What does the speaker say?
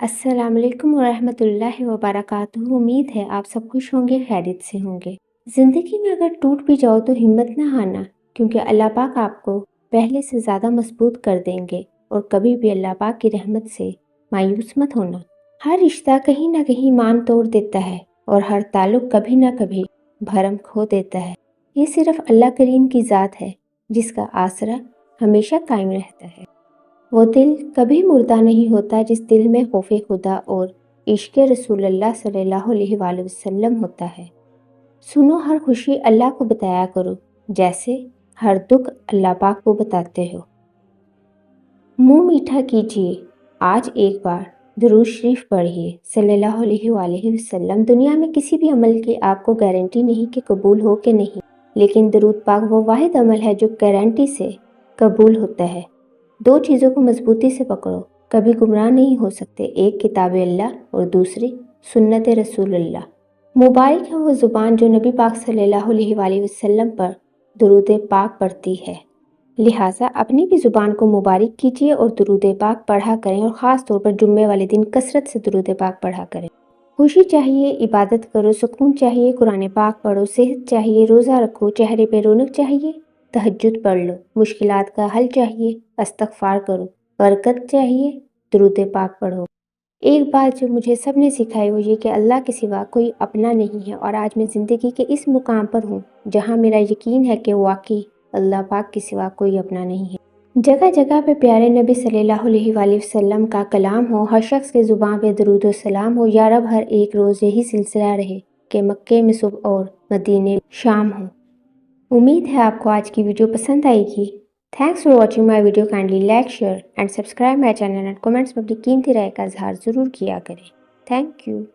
अस्सलाम वालेकुम वरहमतुल्लाहि वबरकातुहू। उम्मीद है आप सब खुश होंगे, खैरियत से होंगे। ज़िंदगी में अगर टूट भी जाओ तो हिम्मत ना हारना, क्योंकि अल्लाह पाक आपको पहले से ज़्यादा मजबूत कर देंगे। और कभी भी अल्लाह पाक की रहमत से मायूस मत होना। हर रिश्ता कहीं ना कहीं मान तोड़ देता है और हर ताल्लुक कभी ना कभी भरम खो देता है। ये सिर्फ अल्लाह करीम की ज़ात है जिसका आसरा हमेशा कायम रहता है। वो दिल कभी मुर्दा नहीं होता जिस दिल में खौफे खुदा और इश्क रसूलुल्लाह सल्लल्लाहु अलैहि वसल्लम होता है। सुनो, हर खुशी अल्लाह को बताया करो जैसे हर दुख अल्लाह पाक को बताते हो। मुंह मीठा कीजिए, आज एक बार दुरूद शरीफ पढ़िए सल्लल्लाहु अलैहि वसल्लम। दुनिया में किसी भी अमल की आपको गारंटी नहीं कि कबूल हो कि नहीं, लेकिन दुरूद पाक वो वाहिद अमल है जो गारंटी से कबूल होता है। दो चीज़ों को मजबूती से पकड़ो, कभी गुमराह नहीं हो सकते। एक किताब अल्लाह और दूसरी सुन्नत रसूलुल्लाह। मुबारक है वो ज़ुबान जो नबी पाक सल्लल्लाहु अलैहि वसल्लम पर दुरूद पाक पढ़ती है। लिहाजा अपनी भी ज़ुबान को मुबारक कीजिए और दुरूद पाक पढ़ा करें, और ख़ास तौर पर जुम्मे वाले दिन कसरत से दुरूद पाक पढ़ा करें। खुशी चाहिए, इबादत करो। सुकून चाहिए, कुरान पाक पढ़ो। सेहत चाहिए, रोज़ा रखो। चेहरे पे रौनक चाहिए, तहज्जुद पढ़ लो। मुश्किलात का हल चाहिए, इस्तग़फ़ार करो। बरकत चाहिए, दुरूद पाक पढ़ो। एक बात जो मुझे सब ने सिखाई वो ये कि अल्लाह के सिवा कोई अपना नहीं है, और आज मैं ज़िंदगी के इस मुकाम पर हूँ जहाँ मेरा यकीन है कि वाकई अल्लाह पाक के सिवा कोई अपना नहीं है। जगह जगह पे प्यारे नबी सल्लल्लाहु अलैहि वसल्लम का कलाम हो, हर शख्स के ज़ुबान पे दरूद व सलाम हो। या रब, हर एक रोज़ यही सिलसिला रहे कि मक्के में सुबह और मदीने में शाम हो। उम्मीद है आपको आज की वीडियो पसंद आएगी। Thanks for watching my video. Kindly like, share and subscribe my channel and comments में अपनी कीमती राय का इजहार ज़रूर किया करें। Thank you.